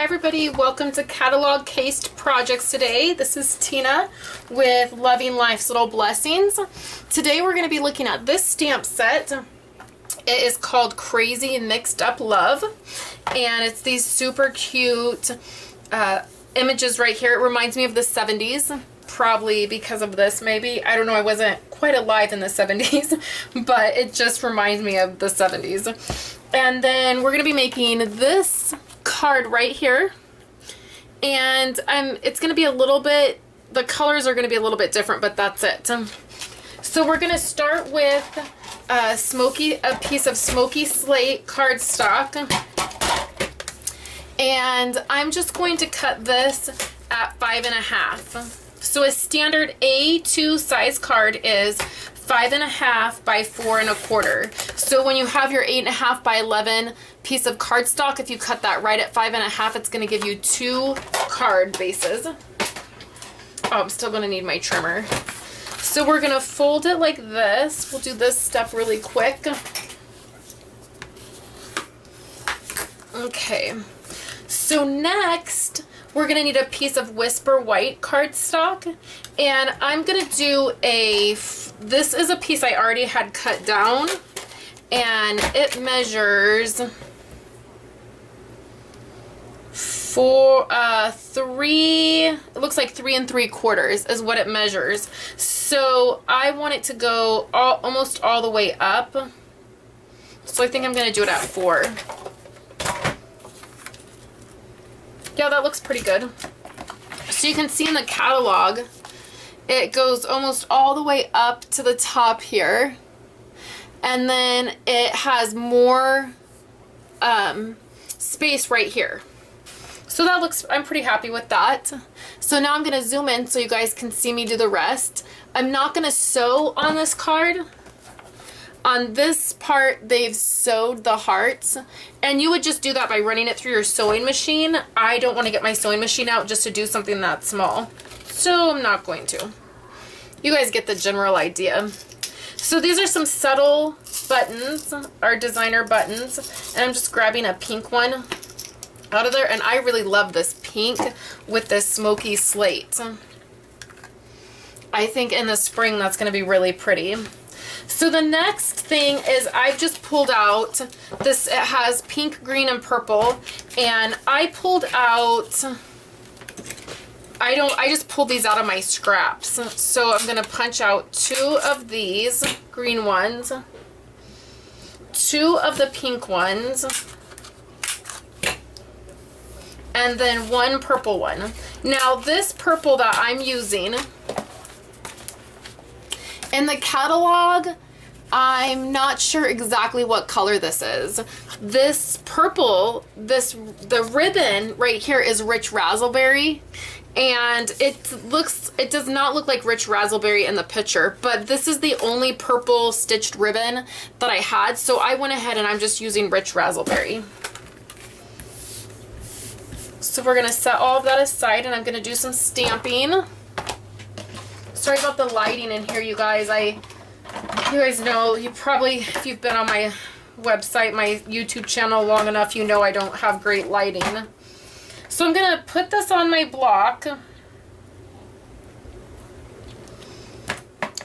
Hi everybody, welcome to Catalog Cased Projects today. This is Tina with Loving Life's Little Blessings. Today we're going to be looking at this stamp set. It is called Crazy Mixed Up Love, and it's these super cute images right here. It reminds me of the 70s, probably because of this maybe. I don't know, I wasn't quite alive in the 70s, but it just reminds me of the 70s. And then we're going to be making this card right here, and it's going to be a little bit, the colors are going to be a little bit different, but that's it. So we're going to start with a piece of smoky slate cardstock, and I'm just going to cut this at 5.5. So a standard A2 size card is 5.5 by 4.25. So when you have your 8.5 by 11 piece of cardstock, if you cut that right at 5.5, it's going to give you 2 card bases. Oh, I'm still going to need my trimmer. So we're going to fold it like this. We'll do this step really quick. Okay. So next, we're going to need a piece of Whisper White cardstock, and I'm going to do this is a piece I already had cut down, and it measures it looks like 3 3/4 is what it measures. So I want it to go almost all the way up. So I think I'm going to do it at 4. Yeah, that looks pretty good. So you can see in the catalog, it goes almost all the way up to the top here. And then it has more space right here. So that looks, I'm pretty happy with that. So now I'm going to zoom in so you guys can see me do the rest. I'm not going to sew on this card. On this part, they've sewed the hearts, and you would just do that by running it through your sewing machine. I don't want to get my sewing machine out just to do something that small, so I'm not going to. You guys get the general idea. So these are some subtle buttons, our designer buttons, and I'm just grabbing a pink one out of there, and I really love this pink with this smoky slate. I think in the spring that's going to be really pretty. So the next thing is I've just pulled out this, it has pink, green, and purple, and I pulled out, I just pulled these out of my scraps. So I'm going to punch out 2 of these green ones, 2 of the pink ones, and then 1 purple one. Now this purple that I'm using, in the catalog, I'm not sure exactly what color this is. This purple, the ribbon right here is rich raspberry, and it does not look like rich raspberry in the picture, but this is the only purple stitched ribbon that I had, so I went ahead and I'm just using rich raspberry. So we're gonna set all of that aside, and I'm gonna do some stamping. Sorry about the lighting in here, you guys. You guys know, you probably, if you've been on my website, my YouTube channel long enough, you know I don't have great lighting. So I'm going to put this on my block.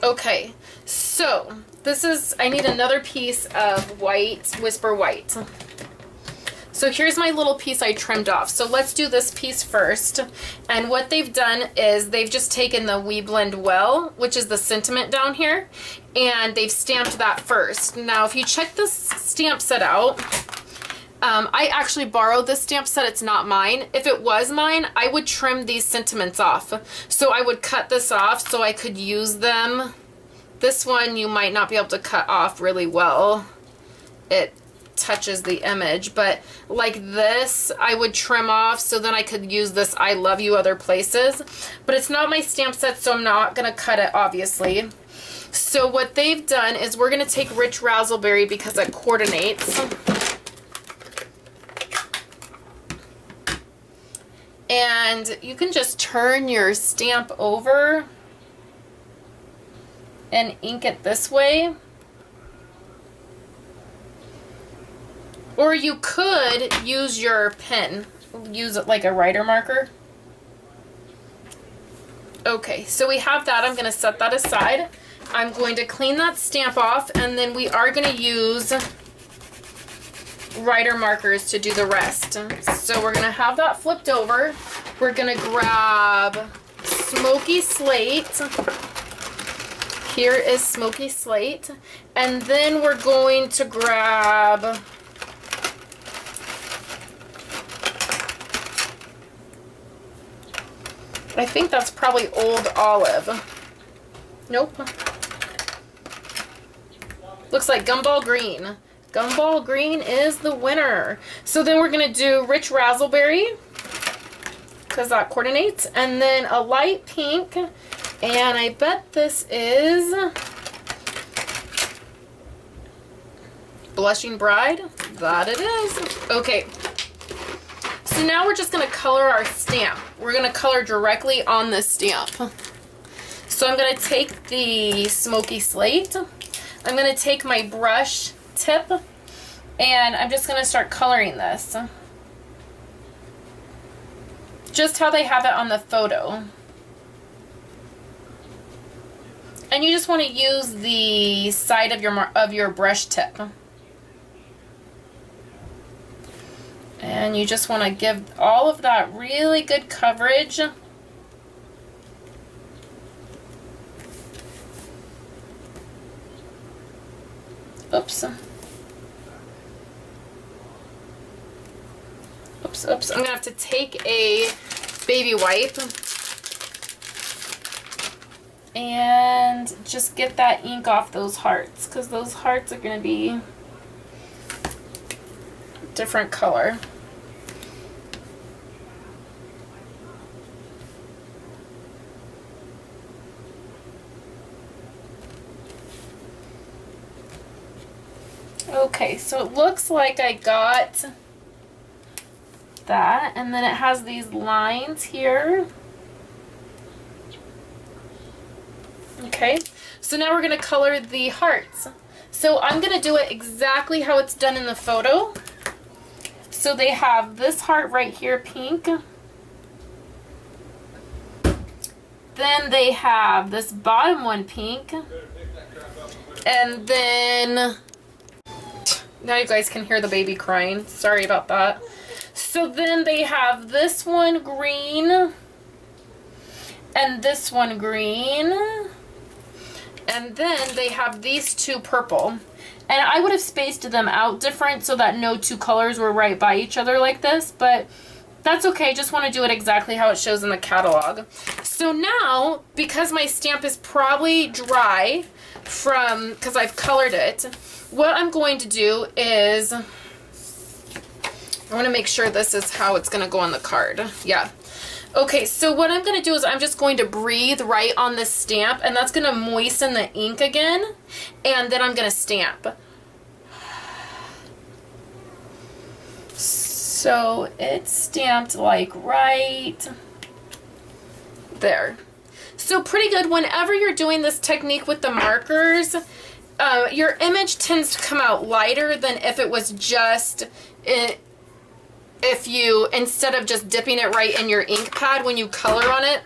Okay, so I need another piece of white, Whisper White. So here's my little piece I trimmed off. So let's do this piece first. And what they've done is they've just taken the We Blend Well, which is the sentiment down here, and they've stamped that first. Now, if you check this stamp set out, I actually borrowed this stamp set. It's not mine. If it was mine, I would trim these sentiments off. So I would cut this off so I could use them. This one you might not be able to cut off really well. It touches the image, but like this I would trim off so then I could use this I love you other places, but it's not my stamp set, so I'm not gonna cut it, obviously. So what they've done is we're gonna take rich raspberry because it coordinates, and you can just turn your stamp over and ink it this way. Or you could use your pen use it like a writer marker. Okay, so we have that. I'm going to set that aside. I'm going to clean that stamp off, and then we are going to use writer markers to do the rest. So we're going to have that flipped over. We're going to grab Smoky Slate. Here is Smoky Slate. And then we're going to grab I think that's probably Old Olive. Nope. Looks like Gumball Green. Gumball Green is the winner. So then we're going to do Rich Razzleberry, because that coordinates. And then a light pink. And I bet this is Blushing Bride. That it is. Okay. So now we're just going to color our stamp. We're going to color directly on this stamp. So I'm going to take the Smoky Slate. I'm going to take my brush tip, and I'm just going to start coloring this. Just how they have it on the photo. And you just want to use the side of your brush tip. And you just want to give all of that really good coverage. Oops. Oops. I'm going to have to take a baby wipe and just get that ink off those hearts, because those hearts are going to be a different color. Okay, so it looks like I got that, and then it has these lines here. Okay, so now we're going to color the hearts. So I'm going to do it exactly how it's done in the photo. So they have this heart right here, pink. Then they have this bottom one, pink. And then now you guys can hear the baby crying. Sorry about that. So then they have this one green. And this one green. And then they have these two purple. And I would have spaced them out different so that no two colors were right by each other like this. But that's okay. Just want to do it exactly how it shows in the catalog. So now, because my stamp is probably dry because I've colored it, what I'm going to do is, I want to make sure this is how it's going to go on the card. Yeah. Okay, so what I'm going to do is I'm just going to breathe right on this stamp, and that's going to moisten the ink again, and then I'm going to stamp. So it's stamped like right there. So pretty good. Whenever you're doing this technique with the markers, your image tends to come out lighter than if it was just, if you, instead of just dipping it right in your ink pad when you color on it,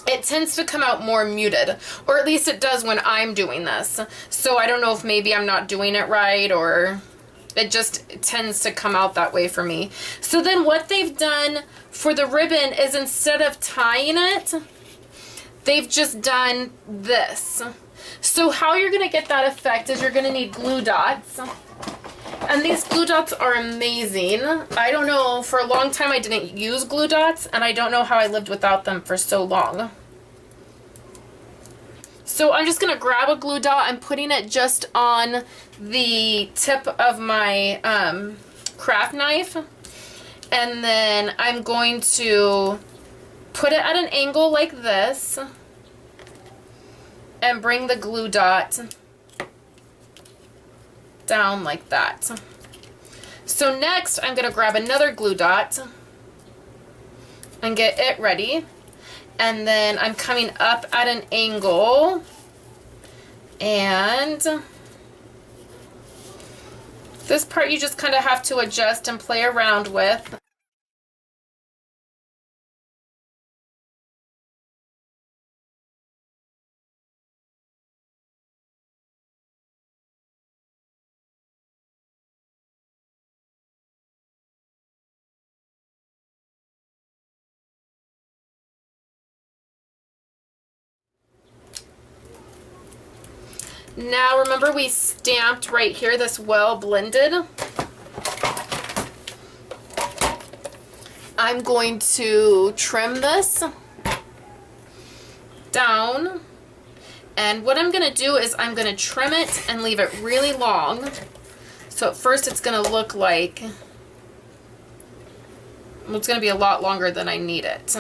it tends to come out more muted, or at least it does when I'm doing this. So I don't know if maybe I'm not doing it right, or it just tends to come out that way for me. So then what they've done for the ribbon is, instead of tying it, they've just done this. So how you're going to get that effect is you're going to need glue dots. And these glue dots are amazing. I don't know, for a long time I didn't use glue dots, and I don't know how I lived without them for so long. So I'm just going to grab a glue dot. I'm putting it just on the tip of my craft knife. And then I'm going to put it at an angle like this and bring the glue dot down like that. So next I'm going to grab another glue dot and get it ready. And then I'm coming up at an angle, and this part you just kind of have to adjust and play around with. Now remember we stamped right here this well blended. I'm going to trim this down, and what I'm going to do is I'm going to trim it and leave it really long. So at first it's going to look like, well, it's going to be a lot longer than I need it.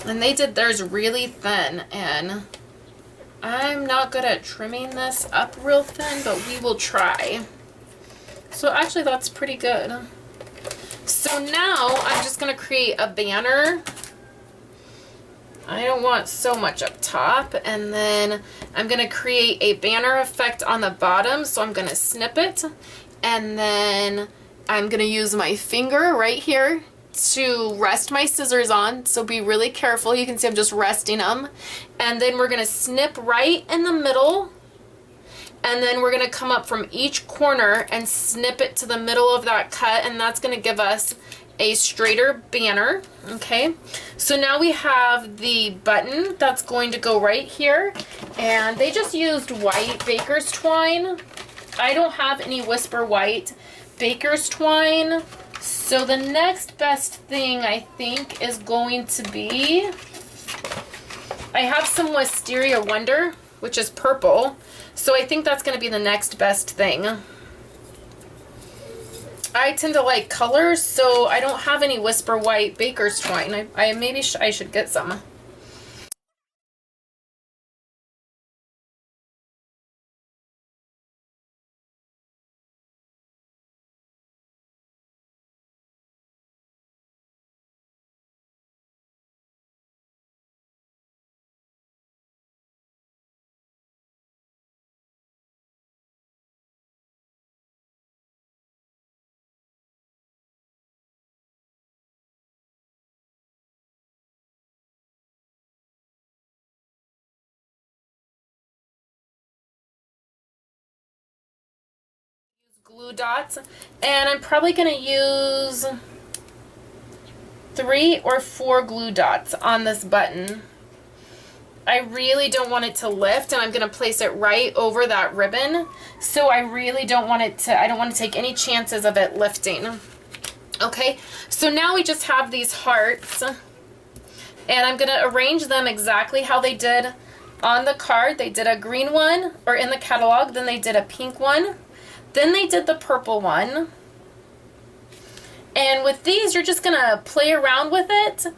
And they did theirs really thin, and I'm not good at trimming this up real thin, but we will try. So actually that's pretty good. So now I'm just going to create a banner. I don't want so much up top, and then I'm going to create a banner effect on the bottom, so I'm going to snip it, and then I'm going to use my finger right here to rest my scissors on, so be really careful. You can see I'm just resting them, and then we're going to snip right in the middle, and then we're going to come up from each corner and snip it to the middle of that cut, and that's going to give us a straighter banner. Okay, so now we have the button that's going to go right here, and they just used white baker's twine. I don't have any Whisper White baker's twine, so the next best thing I think is going to be, I have some Wisteria Wonder, which is purple, so I think that's going to be the next best thing. I tend to like colors, so I don't have any Whisper White baker's twine. Maybe I should get some. Glue dots, and I'm probably going to use 3 or 4 glue dots on this button. I really don't want it to lift, and I'm going to place it right over that ribbon, so I really don't want it to, I don't want to take any chances of it lifting. Okay, so now we just have these hearts, and I'm going to arrange them exactly how they did on the card. They did a green one, or in the catalog, then they did a pink one. Then they did the purple one. And with these, you're just going to play around with it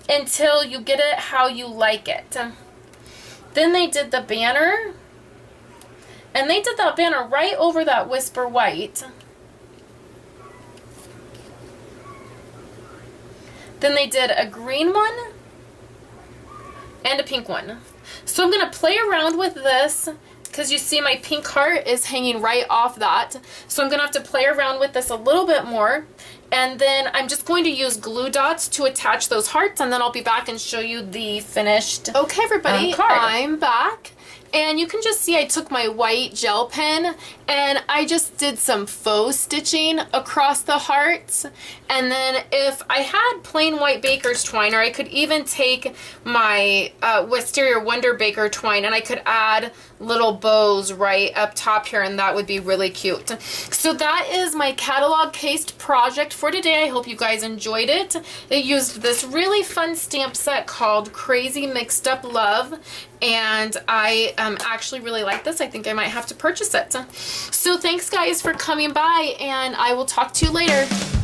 until you get it how you like it. Then they did the banner. And they did that banner right over that Whisper White. Then they did a green one and a pink one. So I'm going to play around with this, because you see my pink heart is hanging right off that. So I'm going to have to play around with this a little bit more. And then I'm just going to use glue dots to attach those hearts, and then I'll be back and show you the finished Okay, everybody, card. I'm back. And you can just see I took my white gel pen and I just did some faux stitching across the hearts. And then if I had plain white baker's twine, or I could even take my Wisteria Wonder Baker twine and I could add little bows right up top here, and that would be really cute. So that is my catalog cased project for today. I hope you guys enjoyed it. It used this really fun stamp set called Crazy Mixed Up Love, and I actually really like this. I think I might have to purchase it. So thanks guys for coming by, and I will talk to you later.